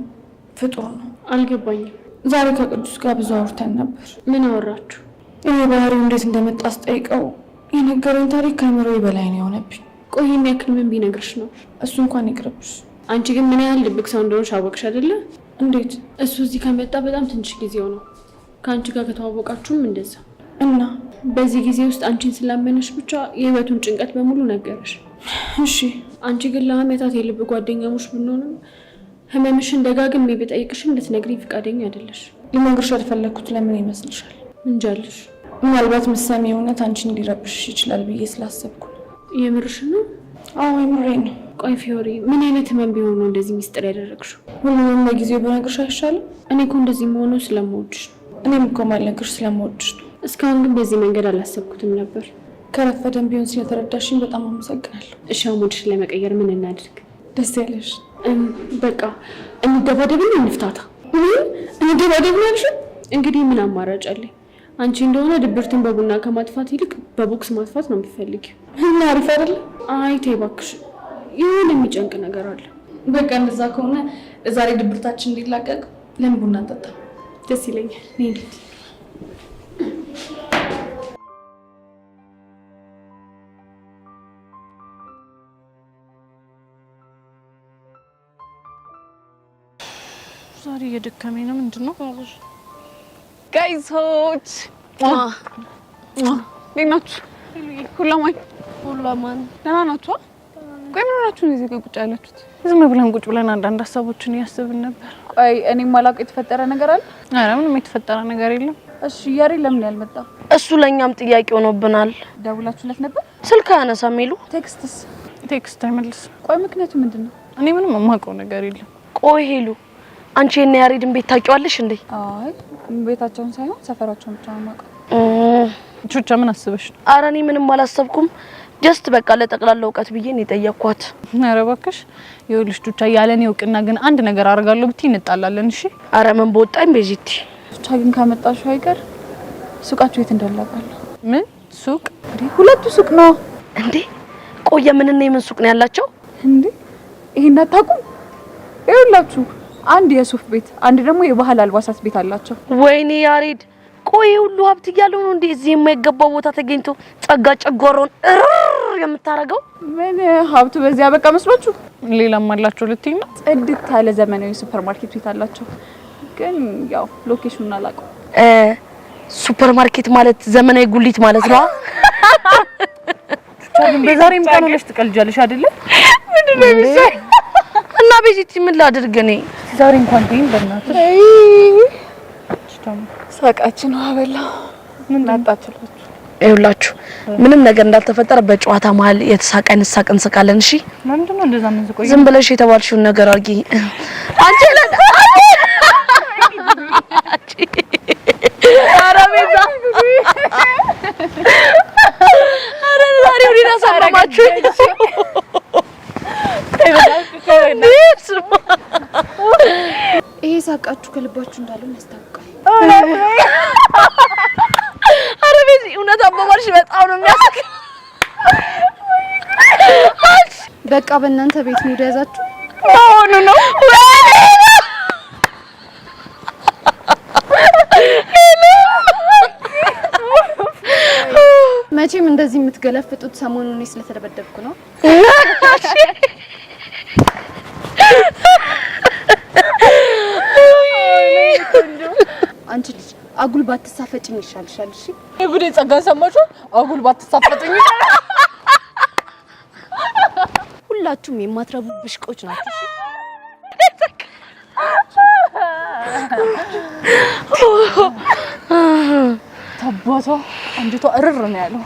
ፍጡር ነው። አልገባኝም። ዛሬ ከቅዱስ ጋር ብዙ አውርተን ነበር። ምን አወራችሁ? ይሄ ባህሪው እንዴት እንደመጣ አስጠይቀው የነገረኝ ታሪክ ከአእምሮዬ በላይ ነው የሆነብኝ። ቆይ ይሄን ያክል ምን ቢነግርሽ ነው? እሱ እንኳን ይቅርብሽ። አንቺ ግን ምን ያህል ድብቅ ሰው እንደሆንሽ አወቅሽ አይደለ? እንዴት? እሱ እዚህ ከመጣ በጣም ትንሽ ጊዜው ነው። ከአንቺ ጋር ከተዋወቃችሁም እንደዛ። እና በዚህ ጊዜ ውስጥ አንቺን ስላመነሽ ብቻ የህይወቱን ጭንቀት በሙሉ ነገረሽ። እሺ አንቺ ግን ለአመታት የልብ ጓደኛሞች ብንሆንም ህመምሽን ደጋግሜ ብጠይቅሽም ልትነግሪኝ ፈቃደኛ አይደለሽ። ልነግርሽ ያልፈለግኩት ለምን ይመስልሻል? እንጃልሽ። ምናልባት ምሳሌ እውነት አንቺን ሊረብሽ ይችላል ብዬ ስላሰብኩ። የምርሽ ነው? አዎ የምሬን ነው። ቆይ ፊዮሪ፣ ምን አይነት ህመም ቢሆን ነው እንደዚህ ሚስጥር ያደረግሽው? ሁሉንም በጊዜው በነግርሽ አይሻልም? እኔ እኮ እንደዚህ መሆኑ ስለምወድሽ ነው። እኔም እኮ ማልነግርሽ ስለምወድሽ ነው። እስካሁን ግን በዚህ መንገድ አላሰብኩትም ነበር። ከረፈደም ቢሆን ስለተረዳሽኝ በጣም አመሰግናለሁ። እሺ ሙድሽን ለመቀየር ምን እናድርግ? ደስ ያለሽ። በቃ እንደባደብና እንፍታታ። እንደባደብ ነው ያልሽው? እንግዲህ ምን አማራጭ አለኝ? አንቺ እንደሆነ ድብርትን በቡና ከማጥፋት ይልቅ በቦክስ ማጥፋት ነው የምትፈልጊው። እና አሪፍ አይደል? አይ ተይ እባክሽ፣ ይሁን የሚጨንቅ ነገር አለ። በቃ እንደዛ ከሆነ ዛሬ ድብርታችን እንዲላቀቅ ለምን ቡና እንጠጣ? ደስ ይለኛል። ነይ። ዛሬ እየደከመኝ ነው። ምንድን ነው ጋይሶች? እንዴት ናችሁ? ሁላማን ደህና ናችሁ? ቆይ ምን ሆናችሁ ነው እዚህ ጋር ቁጭ ያላችሁት? ዝም ብለን ቁጭ ብለን አንዳንድ ሀሳቦችን እያሰብን ነበር። ቆይ እኔ ማላውቀው የተፈጠረ ነገር አለ? ኧረ ምንም የተፈጠረ ነገር የለም። እሺ ያሬ ለምን ያልመጣ? እሱ ለኛም ጥያቄ ሆኖብናል። ደውላችሁለት ነበር? ስልክ አያነሳም ሄሉ። ቴክስትስ? ቴክስት አይመልስ። ቆይ ምክንያቱ ምንድነው? እኔ ምንም የማውቀው ነገር የለም። ቆይ ሄሉ አንቺ እና ያሬድን ቤት ታውቂዋለሽ እንዴ? አይ ቤታቸውን ሳይሆን ሰፈራቸውን ብቻ ነው የማውቀው። ቹቻ ምን አስበሽ ነው? ኧረ እኔ ምንም አላሰብኩም። ጀስት በቃ ለጠቅላላ እውቀት ብዬ ነው የጠየቅኳት። ኧረ እባክሽ ይኸውልሽ ቹቻ ያለኔ እውቅና ግን አንድ ነገር አደርጋለሁ ብትይ እንጣላለን። እሺ ኧረ ምን በወጣኝ ቤዚቲ። ቹቻ ግን ካመጣሽው አይቀር ሱቃችሁ የት እንዳላቃለሁ። ምን ሱቅ? ሁለቱ ሱቅ ነው እንዴ? ቆየ ምንና የምን ሱቅ ነው ያላቸው እንዴ? ይሄን አታውቁም? ይኸውላችሁ አንድ የሱፍ ቤት፣ አንድ ደግሞ የባህል አልባሳት ቤት አላቸው። ወይኔ ያሬድ ቆይ ሁሉ ሀብት እያለው ነው እንዴ እዚህ የማይገባው ቦታ ተገኝቶ ጸጋ ጨጓራውን የምታረገው? ምን ሀብቱ በዚህ አበቃ መስሏችሁ? ሌላም አላቸው ልትይ ነው? ጽድት ያለ ዘመናዊ ሱፐር ማርኬት ቤት አላቸው። ግን ያው ሎኬሽኑን አላውቀው። ሱፐር ማርኬት ማለት ዘመናዊ ጉሊት ማለት ነው። ታዲያ በዛሬም ቀን ለሽ ትቀልጃለሽ አይደለ? ምንድነው የሚሰራ? እና ቤዚቲ ምን ላድርግ እኔ ዛሬ እንኳን ደም በእናትሽ ሳቃችን ነው አበላ ምን ላጣችላችሁ? ይኸውላችሁ ምንም ነገር እንዳልተፈጠረ በጨዋታ መሀል የተሳቀን እንስቃለን። እሺ ምንድነው እንደዛ ምን ዝቆይ? ዝም ብለሽ የተባልሽውን ነገር አርጊ አንቺ አራቤዛ አረ ዛሬ ወዲና ሰማማችሁ ይሄ ሳቃችሁ ከልባችሁ እንዳለው ያስታውቃል። አረ ቤዚ እውነት አባባልሽ በጣም ነው የሚያስቅ። በቃ በእናንተ ቤት ሙድ ያዛችሁ አሁን ነው መቼም እንደዚህ የምትገለፍጡት ሰሞኑን እኔ ስለተደበደብኩ ነው። አንቺ ልጅ አጉል ባትሳፈጭኝ ይሻልሻል። እሺ የጉዴ ጸጋ ሰማችሁ? አጉል ባትሳፈጥኝ። ሁላችሁም የማትረቡ ብሽቆች ናችሁ። ታባቷ አንዲቷ እርር ነው ያለው።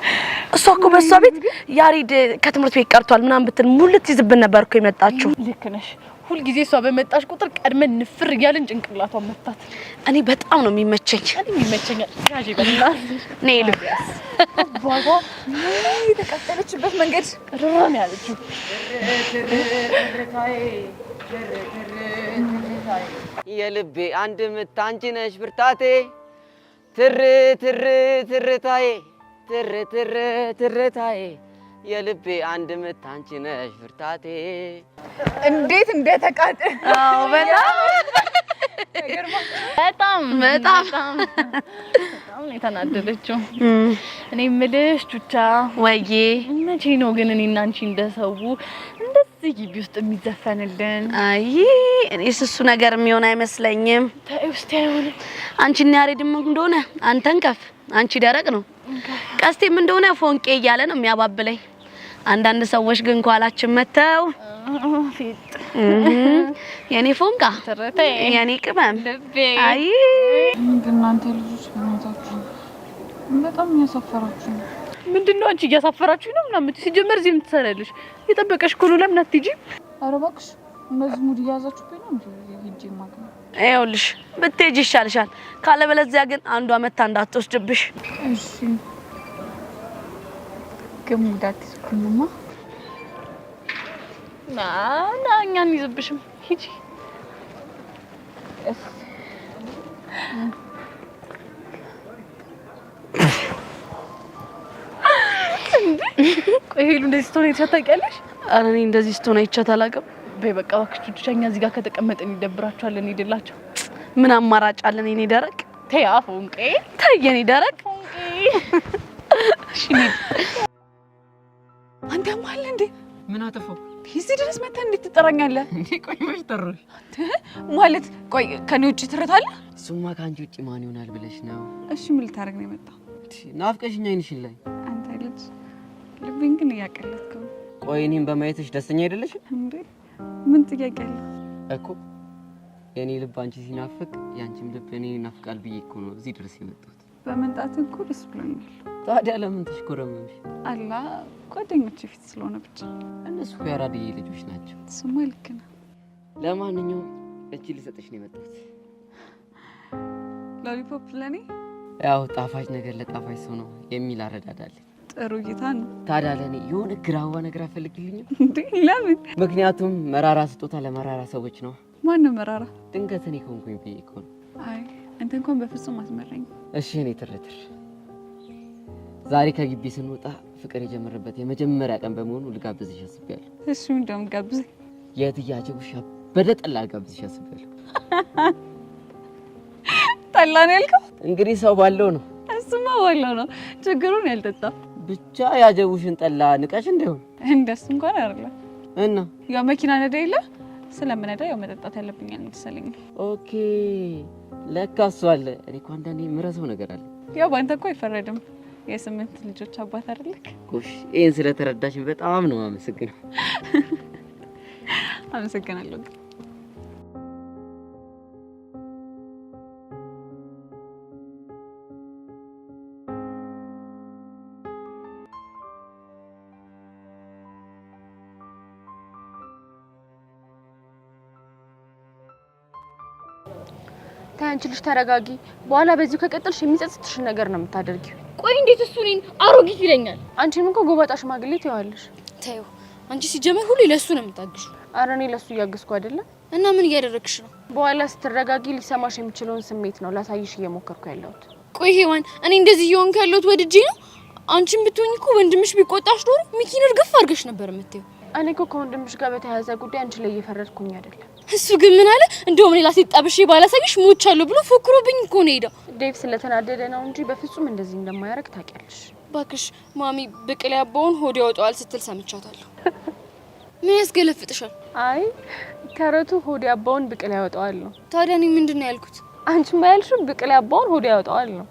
እሷ እኮ በሷ ቤት ያሬድ ከትምህርት ቤት ቀርቷል ምናምን ብትል ሙልት ይዝብን ነበር እኮ የመጣችው። ልክ ነሽ። ሁል ጊዜ እሷ በመጣሽ ቁጥር ቀድመን ንፍር እያልን ጭንቅላቷን መታት። እኔ በጣም ነው የሚመቸኝ። እኔ ይመቸኛል። ያጂ በእናትሽ ነይ ልብ ባባ የተቀጠለችበት መንገድ ራም ያለችው የልቤ አንድ ምት አንቺ ነሽ ብርታቴ ትር ትር ትርታዬ ትር ትር ትርታዬ የልቤ አንድ ምት አንቺ ነሽ ብርታቴ። እንዴት እንደተቃጠ አዎ በጣም የተናደደችው። እኔ የምልሽ ቹቻ ወይዬ መቼ ነው ግን እኔና አንቺ እንደሰው እንደዚህ ግቢ ውስጥ የሚዘፈንልን? አይ እኔስ እሱ ነገር የሚሆን አይመስለኝም። ታውስቲ አይሆንም። አንቺና ያሬድም እንደሆነ አንተን ከፍ አንቺ ደረቅ ነው። ቀስቴም እንደሆነ ፎንቄ እያለ ነው የሚያባብለኝ። አንዳንድ ሰዎች ግን ኳላችን መተው ፊት የኔ ፎንቃ ተረተይ የኔ ቅመም አይ እናንተ ልጆች በእናታችሁ በጣም ያሳፈራችሁ። ምንድነው አንቺ እያሳፈራችሁ ነው ምናምን? ሲጀመር እዚህ ምን ትሰራለሽ? የጠበቀሽ እኮ ነው። ለምን አትሄጂ? ኧረ እባክሽ እንደዚህ ሙድ እያያዛችሁብኝ ነው እንዴ? ሂጂ ማግኘት ይኸውልሽ ብትሄጂ ይሻልሻል። ካለበለዚያ ግን አንዷ መታ እንዳትወስድብሽ። እሺ ግን ሙዳት ይስኩኝማ ና እኛን ይዘብሽም ሂጂ። ቆይ ሄሉ እንደዚህ ስትሆን አይተሻት ታውቂያለሽ? ኧረ እኔ እንደዚህ ስትሆን አይቻት አላውቅም። በይ በቃ እባክሽ ቹቻኛ እዚህ ጋር ከተቀመጥን ይደብራቸዋል። እንሂድላቸው። ምን አማራጭ አለን? እኔ ደረቅ ተይ አፎንቄ ተይ የኔ ደረቅ እሺ አንተ ማለ እንዴ? ምን አጠፋው? እዚህ ድረስ መተህ እንዴት ትጠራኛለህ እንዴ? ቆይ መች ጠራሽ? ማለት ቆይ ከኔ ውጪ ትረታለህ? እሱማ ከአንቺ ውጪ ማን ይሆናል ብለሽ ነው? እሺ ምን ልታረግ ነው የመጣው? ናፍቀሽኝ አይንሽን ላይ አንተ ልጅ ልቤን ግን እያቀለጥከው። ቆይ እኔን በማየትሽ ደስተኛ አይደለሽም እንዴ? ምን ጥያቄ አለ እኮ? የኔ ልብ አንቺ ሲናፍቅ ያንቺም ልብ እኔን ይናፍቃል ብዬ እኮ ነው እዚህ ድረስ የመጣሁት። በመንጣት እኮ ደስ ብሎኛል። ታዲያ ለምን ተሽኮረመምሽ? አላ ጓደኞቼ ፊት ስለሆነ ብቻ። እነሱ ያራድዬ ልጆች ናቸው። ስማ ልክ ነው። ለማንኛውም እቺ ልሰጥሽ ነው የመጣሁት። ሎሊፖፕ ለኔ? ያው ጣፋጭ ነገር ለጣፋጭ ሰው ነው የሚል አረዳዳል። ጥሩ ጌታ ነው። ታዲያ ለኔ የሆነ ግራዋ ነገር አፈልግልኝ እንዴ? ለምን? ምክንያቱም መራራ ስጦታ ለመራራ ሰዎች ነው። ማን ነው መራራ? ድንገት እኔ ኮንኩኝ ብዬ እኮ ነው። አይ አንተ እንኳን በፍጹም አትመረኝ። እሺ እኔ ትርትር ዛሬ ከግቢ ስንወጣ ፍቅር የጀመረበት የመጀመሪያ ቀን በመሆኑ ልጋብዝሽ አስቤያለሁ። እሺ እንደውም ጋብዝ። የትያጀ ውሻ በደጠላ ልጋብዝሽ አስቤያለሁ። ጠላ ነው ያልከው? እንግዲህ ሰው ባለው ነው። እሱማ ባለው ነው። ችግሩን ያልጠጣ ብቻ ያጀቡሽን ጠላ ንቀሽ እንደሆነ እንደሱ እንኳን አይደለም። እና ያው መኪና ነዳ የለ ስለምነዳ ያው መጠጣት ያለብኝ አልመሰለኝ። ኦኬ ለካ እሱ አለ። እኔ እኮ አንዳንዴ የምረሳው ነገር አለ። ያው ባንተ እኮ አይፈረድም። የ8 ልጆች አባት አይደለክ? ጎሽ ይሄን ስለተረዳሽ በጣም ነው አመሰግናለሁ። አመሰግናለሁ። ታንቺ ልጅ ተረጋጊ። በኋላ በዚሁ ከቀጠልሽ የሚጸጽትሽ ነገር ነው የምታደርጊው። ቆይ እንዴት እሱ እኔን አሮጊት ይለኛል? አንቺም እኮ ጎባጣ ሽማግሌ ትይዋለሽ። ታዩ አንቺ ሲጀመር ሁሉ ለሱ ነው የምታግሽ። ኧረ እኔ ለሱ እያገዝኩ አይደለም። እና ምን እያደረግሽ ነው? በኋላ ስትረጋጊ ሊሰማሽ የሚችለውን ስሜት ነው ላሳይሽ እየሞከርኩ ያለሁት። ቆይ ሄዋን እኔ እንደዚህ እየሆንኩ ያለሁት ወድጄ ነው? አንቺም ብትሆኚ እኮ ወንድምሽ ቢቆጣሽ ኖሮ ሚኪን እርግፍ አድርገሽ ነበር የምትይው። እኔ እኮ ከወንድምሽ ጋር በተያያዘ ጉዳይ አንቺ ላይ እየፈረድኩኝ አይደለም። እሱ ግን ምን አለ? እንደውም ሌላ ሴት ጠብሼ ባላሳይሽ ሞቻለሁ ብሎ ፎክሮብኝ እኮ ነው ሄደው። ዴቭ ስለተናደደ ነው እንጂ በፍጹም እንደዚህ እንደማያደርግ ታውቂያለሽ። ባክሽ ማሚ ብቅል ያባውን ሆድ ያወጣዋል ስትል ሰምቻታለሁ። ምን ያስገለፍጥሻል? አይ ተረቱ ሆድ ያባውን ብቅል ያወጣዋል ነው። ታዲያ እኔ ምንድን ነው ያልኩት? አንቺ ማያልሽው ብቅል ያባውን ሆድ ያወጣዋል ነው።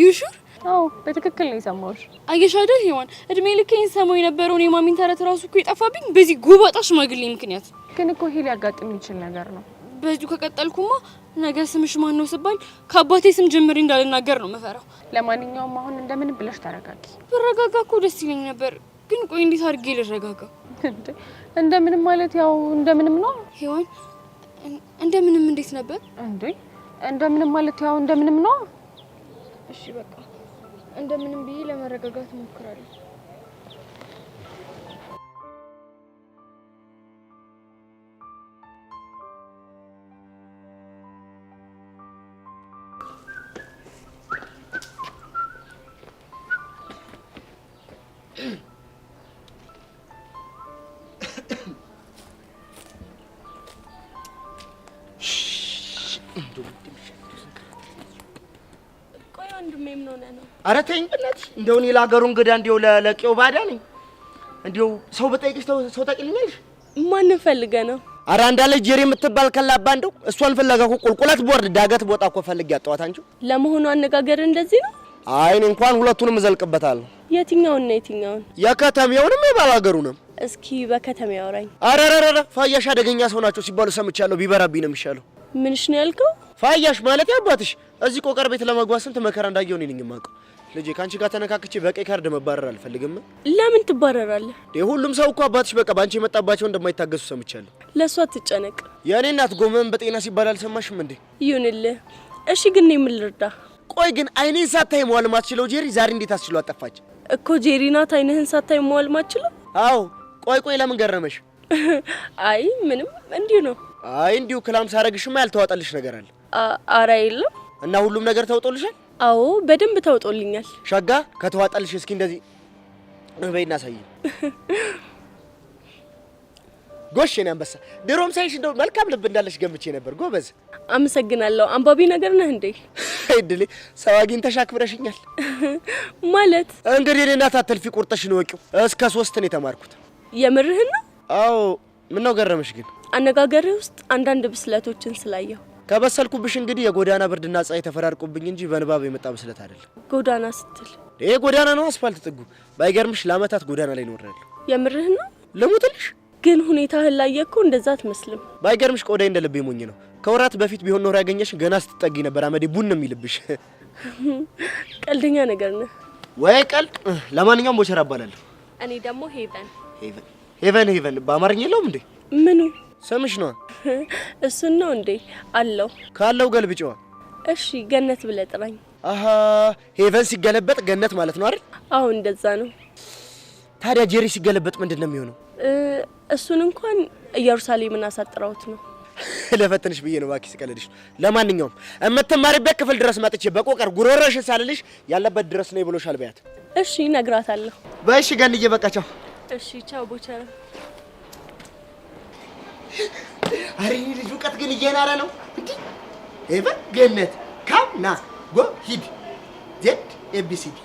ዩሹር? አዎ በትክክል ነው የሰማሁሽ። አየሽ አይደል ሄዋን፣ እድሜ ልኬን ሰማው የነበረውን የማሚን ተረት ራሱ እኮ የጠፋብኝ በዚህ ጎባጣ ሽማግሌ ምክንያት። ግን እኮ ይሄ ሊያጋጥም የሚችል ነገር ነው። በዚሁ ከቀጠልኩማ ነገ ስምሽ ማን ነው ስባል ከአባቴ ስም ጀምሬ እንዳልናገር ነው መፈራው። ለማንኛውም አሁን እንደምንም ብለሽ ተረጋጊ። ብረጋጋ እኮ ደስ ይለኝ ነበር፣ ግን ቆይ እንዴት አድርጌ ልረጋጋ? እንደምንም ማለት ያው እንደምንም ነው ሄዋን። እንደምንም እንዴት ነበር እንዴ? እንደምንም ማለት ያው እንደምንም ነው። እሺ በቃ እንደምንም ብዬ ለመረጋጋት እሞክራለሁ። ቆይ ወንድሜ ምን ሆነ ነው? ኧረ ተይኝ በእናትሽ። እንደው እኔ ለሀገሩ እንግዳ እንደው ለቄው ባዳ ነኝ። እንደው ሰው በጠይቅሽ ሰው ታውቂልኛለሽ? ማንን ፈልገህ ነው? ኧረ አንዳለች ጄሪ የምትባል ከላባ እንደው እሷን ፍለጋ እኮ ቁልቁለት ቦርድ ዳገት ቦታ እኮ ፈልጌ ያጣኋት። አንቺ ለመሆኑ አነጋገር እንደዚህ ነው? አይ እኔ እንኳን ሁለቱንም እዘልቅበታለሁ። የትኛውን ነው የትኛውን? የከተሜውንም የባላገሩንም። እስኪ በከተማ ያወራኝ። አረረረ ፋያሽ አደገኛ ሰው ናቸው ሲባሉ ሰምቻለሁ። ቢበራብኝ ነው የሚሻለው። ምንሽ ነው ያልከው? ፋያሽ ማለት ያባትሽ እዚህ ቆቀር ቤት ለመግባት ስንት መከራ እንዳየው እኔ ነኝ የማውቀው። ልጄ ካንቺ ጋር ተነካክቼ በቀይ ካርድ መባረር አልፈልግም። ለምን ትባረራለህ? ሁሉም ሰው እኮ አባትሽ በቃ ባንቺ የመጣባቸው እንደማይታገሱ ሰምቻለሁ። ለሷ አትጨነቅ። የኔ እናት ጎመን በጤና ሲባል አልሰማሽም እንዴ? ይሁንልህ። እሺ ግን እኔ ምን ልርዳ? ቆይ ግን አይኔን ሳታይ መዋል ማትችለው ጄሪ ዛሬ እንዴት አስችሎ አጠፋች? እኮ ጄሪ ናት አይንህን ሳታይ መዋል ማትችለው? አዎ። ቆይ ለምን ገረመሽ? አይ ምንም እንዲሁ ነው። አይ እንዲሁ ክላም ሳረግሽማ ያልተዋጠልሽ ነገር አለ? አረ የለም። እና ሁሉም ነገር ተውጦልሻል? አዎ በደንብ ተውጦልኛል። ሸጋ ከተዋጠልሽ እስኪ እንደዚህ በይና ሳይ። ጎሽ የኔ አንበሳ፣ ድሮም ሳይሽ እንደው መልካም ልብ እንዳለሽ ገምቼ ነበር። ጎበዝ። አመሰግናለሁ። አንባቢ ነገር ነህ እንዴ? አይደል? ሰው አግኝተሽ አክብረሽኛል ማለት። እንግዲህ እኔ እናት አትልፊ ቁርጥሽን ወቂው። እስከ 3 ነው የተማርኩት። የምርህን ነው? አዎ። ምን ነው ገረመሽ ግን? አነጋገርህ ውስጥ አንዳንድ ብስለቶችን ስላየሁ። ከበሰልኩብሽ እንግዲህ የጎዳና ብርድና ፀሐይ ተፈራርቁብኝ እንጂ በንባብ የመጣ ብስለት አይደለም። ጎዳና ስትል ይሄ ጎዳና ነው፣ አስፋልት ጥጉ። ባይገርምሽ ለአመታት ጎዳና ላይ ኖሬያለሁ። የምርህን ነው? ልሙትልሽ? ግን ሁኔታህን ላየኩ እንደዛ አትመስልም። ባይገርምሽ ቆዳዬ እንደ ልቤ ሞኝ ነው። ከወራት በፊት ቢሆን ኖር ያገኘሽ ገና ስትጠጊ ነበር አመዴ ቡን የሚልብሽ። ቀልደኛ ነገር ነው ወይ ቀልድ። ለማንኛውም ቦቸራ እባላለሁ። እኔ ደግሞ ሄቨን ሄቨን በአማርኛ የለውም እንዴ? ምኑ ስምሽ ነው? እሱን ነው እንዴ? አለው ካለው ገልብጪዋ። እሺ ገነት ብለህ ጥራኝ። አሃ ሄቨን ሲገለበጥ ገነት ማለት ነው አይደል? አዎ እንደዛ ነው። ታዲያ ጄሪ ሲገለበጥ ምንድነው የሚሆነው? እሱን እንኳን ኢየሩሳሌምን አሳጥራውት ነው። ለፈተንሽ ብዬ ነው ባኪ ስቀልድሽ። ለማንኛውም እምትማሪበት ክፍል ድረስ መጥቼ በቆቀር ጉሮሮሽን ሳልልሽ ያለበት ድረስ ነው ብሎሻል በያት። እሺ ነግራታለሁ። በእሺ ገንዬ በቃ ቻው። እሺ ቻው ቦቸራ። አሬ ልጅ እውቀት ግን እየናረ ነው እንዴ? ሄቨን ገነት ካም ና ጎ ሂድ ዜድ ኤቢሲዲ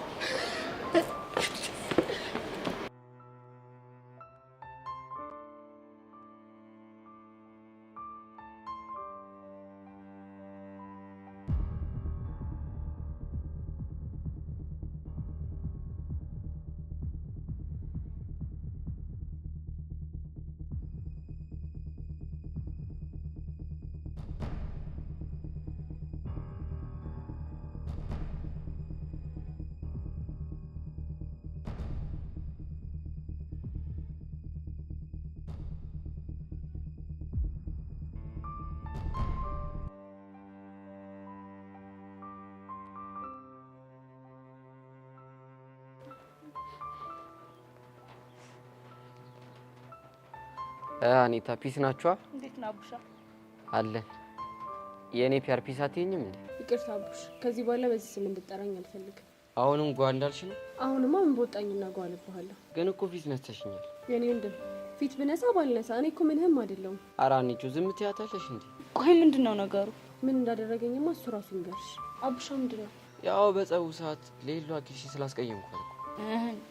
አኒታ ፒስ ናችኋ? እንዴት ነው አቡሻ? አለን። የኔ ፒአር ፒስ አትይኝም እንዴ? ይቅርታ አቡሽ፣ ከዚህ በኋላ በዚህ ስም እንድጠራኝ አልፈልግም። አሁንም ጓ እንዳልሽ ነው? አሁንማ ምን በወጣኝና ጓ አልብሃለሁ። ግን እኮ ፊት ነስተሽኛል። የኔ ወንድም ፊት ብነሳ ባልነሳ እኔ እኮ ምንህም አይደለሁም። ኧረ አንቺ ዝም ትያታለሽ እንዴ? ቆይ ምንድነው ነገሩ? ምን እንዳደረገኝማ እሱ ራሱ ይንገርሽ። አቡሻ ምንድነው? ያው በጸቡ ሰዓት ሌሎ አኪሽ ስላስቀየምኩ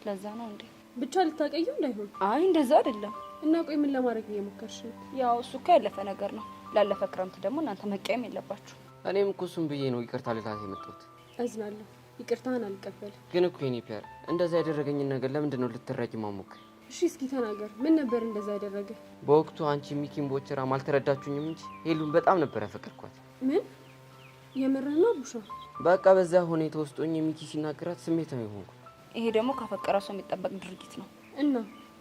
ለዛ ነው እንዴ? ብቻ ልታቀየው እንዳይሆን። አይ እንደዛ አይደለም። እና ቆይ ምን ለማድረግ እየሞከርሽ ነው? ያው እሱ እኮ ያለፈ ነገር ነው። ላለፈ ክረምት ደግሞ እናንተ መቀየም የለባችሁ። እኔም እኮ እሱን ብዬ ነው ይቅርታ ልላት የመጣሁት። አዝናለሁ። ይቅርታህን አልቀበልም። ግን እኮ የኔ ፒአር እንደዛ ያደረገኝን ነገር ለምንድን ነው ልትረጂ ማሞክር? እሺ እስኪ ተናገር። ምን ነበር እንደዛ ያደረገ? በወቅቱ አንቺ ሚኪን ቦቸራም አልተረዳችሁኝም እንጂ ሄሉን በጣም ነበር ያፈቀርኳት። ምን የምርህ ነው አቡሻ? በቃ በዛ ሁኔታ ውስጥ ሆኜ ሚኪ ሲናገራት ስሜታዊ ሆንኩ። ይሄ ደግሞ ካፈቀረ ሰው የሚጠበቅ ድርጊት ነው።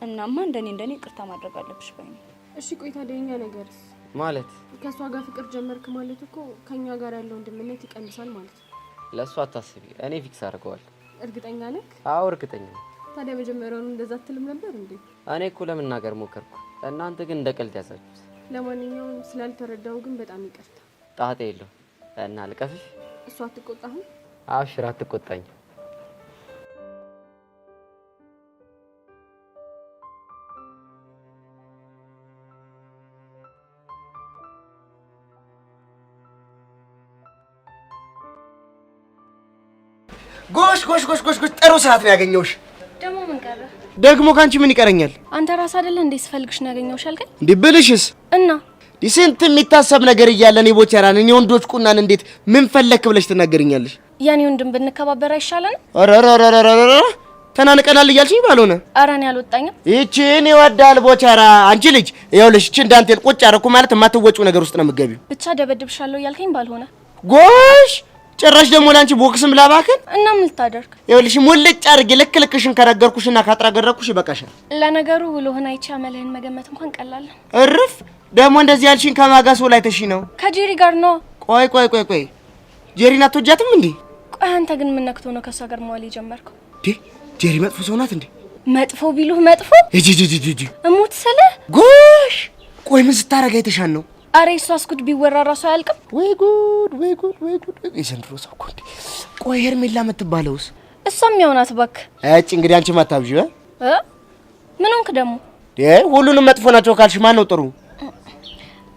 እናማ እንደኔ ይቅርታ ማድረግ አለብሽ ባይ ነኝ። እሺ ቆይ ታዲያ የኛ ነገርስ? ማለት ከሷ ጋር ፍቅር ጀመርክ ማለት እኮ ከኛ ጋር ያለው ወንድምነት ይቀንሳል ማለት ነው። ለሷ አታስቢ፣ እኔ ፊክስ አድርገዋለሁ። እርግጠኛ ነህ? አዎ እርግጠኛ ነኝ። ታዲያ መጀመሪያውኑ እንደዛ አትልም ነበር እንዴ? እኔ እኮ ለመናገር ሞከርኩ፣ እናንተ ግን እንደ ቀልድ ያዛችሁት። ለማንኛውም ስላልተረዳው ግን በጣም ይቅርታ። ጣጣ የለው እና ልቀፍሽ። እሷ አትቆጣህም? አብሽር፣ አትቆጣኝ። ጎሽ ጥሩ ሰዓት ነው ያገኘውሽ። ደግሞ ምን ቀረ? ደግሞ ካንቺ ምን ይቀረኛል? አንተ ራስ አይደለ እንዴ ስፈልግሽ ነው ያገኘውሽ አልከኝ? እንዴ ብልሽስ? እና ዲስንት የሚታሰብ ነገር እያለ እኔ ቦቸራን እኔ ወንዶች ቁናን እንዴት ምን ፈለክ ብለሽ ትናገርኛለሽ? ያኔ ወንድም ብንከባበር አይሻለንም? አራራራራራ ተናንቀናል እያልሽኝ ባልሆነ። ኧረ እኔ አልወጣኝም። ይቺን ይወዳል ቦቸራ። አንቺ ልጅ ይኸውልሽ እቺ እንዳንቴል ቁጭ አደረኩ ማለት የማትወጪው ነገር ውስጥ ነው የምትገቢው። ብቻ ደበድብሻለሁ እያልከኝ ባልሆነ። ጎሽ ጭራሽ ደግሞ ላንቺ ቦክስም ላባከን። እና ምን ልታደርግ? ይኸውልሽ ሙልጭ አድርጌ ልክልክሽን ከነገርኩሽና ካጥራገረኩሽ ይበቃሻል። ለነገሩ ውሎህን አይቼ አመልህን መገመት እንኳን ቀላል ነው። እርፍ ደግሞ እንደዚህ ያልሽኝ ከማጋስ ላይ ተሺ ነው? ከጄሪ ጋር ነው። ቆይ ጄሪን አትወጃትም እንዴ? ቆይ አንተ ግን ምን ነክቶ ነው ከሷ ጋር መዋል የጀመርከው? ጄሪ መጥፎ ሰው ናት እንዴ? መጥፎ ቢሉህ መጥፎ እጂ እሙት ስለ ጎሽ ቆይ ምን ስታረጋ አይተሻን ነው? አሬ እሷ እስኩት ቢወራ ራሱ አያልቅም። ወይ ጉድ የዘንድሮ ሰው እኮ እንዴ! ቆይ ሄርሜላ የምትባለውስ? እሷም ያው ናት እባክህ። እጭ እንግዲህ አንቺ ማታብጂ ምን ሆንክ ደግሞ? ሁሉንም መጥፎ ናቸው ካልሽ ማን ነው ጥሩ?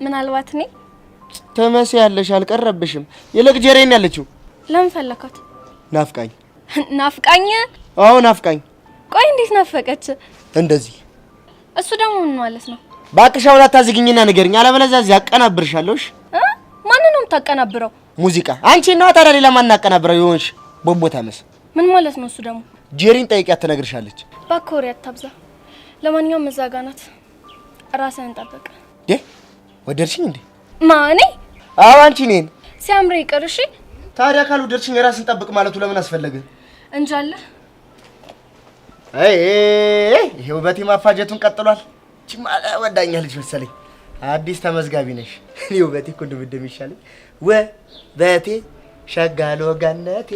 ምናልባት እኔ ተመሲያለሽ አልቀረብሽም። ይልቅ ጄሪን ያለችው ለምን ፈለካት? ናፍቃኝ። ናፍቃኝ? አዎ ናፍቃኝ። ቆይ እንዴት ናፈቀች? እንደዚህ። እሱ ደግሞ ምን ማለት ነው? ባክሽ አውላ ታዝግኝና ንገሪኝ፣ አለበለዚያ እዚህ አቀናብርሻለሽ። ማን ነው የምታቀናብረው? ሙዚቃ። አንቺ ነው ታዲያ ሌላ ማን አቀናብረው ይሆንሽ? ቦቦታ መስ ምን ማለት ነው? እሱ ደግሞ ጄሪን ጠይቂያት ትነግርሻለች። ባኮሪ አታብዛ። ለማንኛውም እዛ ጋር ናት። ራስህን ጠብቅ። ወደድሽኝ እንዴ? ማኔ አዎ አንቺ ነኝ። ሲያምር ይቅር። እሺ ታዲያ ካልወደድሽኝ ራስን ጠብቅ ማለቱ ለምን አስፈለገ? እንጃለ። ይሄ ውበቴ ማፋጀቱን ቀጥሏል። ቺማ ወዳኛለች መሰለኝ። አዲስ ተመዝጋቢ ነሽ። እኔ ውበቴ እኮ ድብድብ ይሻለኝ። ውበቴ ሸጋሎ ገነቴ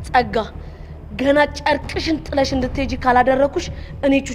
ጸጋ ገና ጨርቅሽን ጥለሽ እንድትሄጂ ካላደረኩሽ እኔ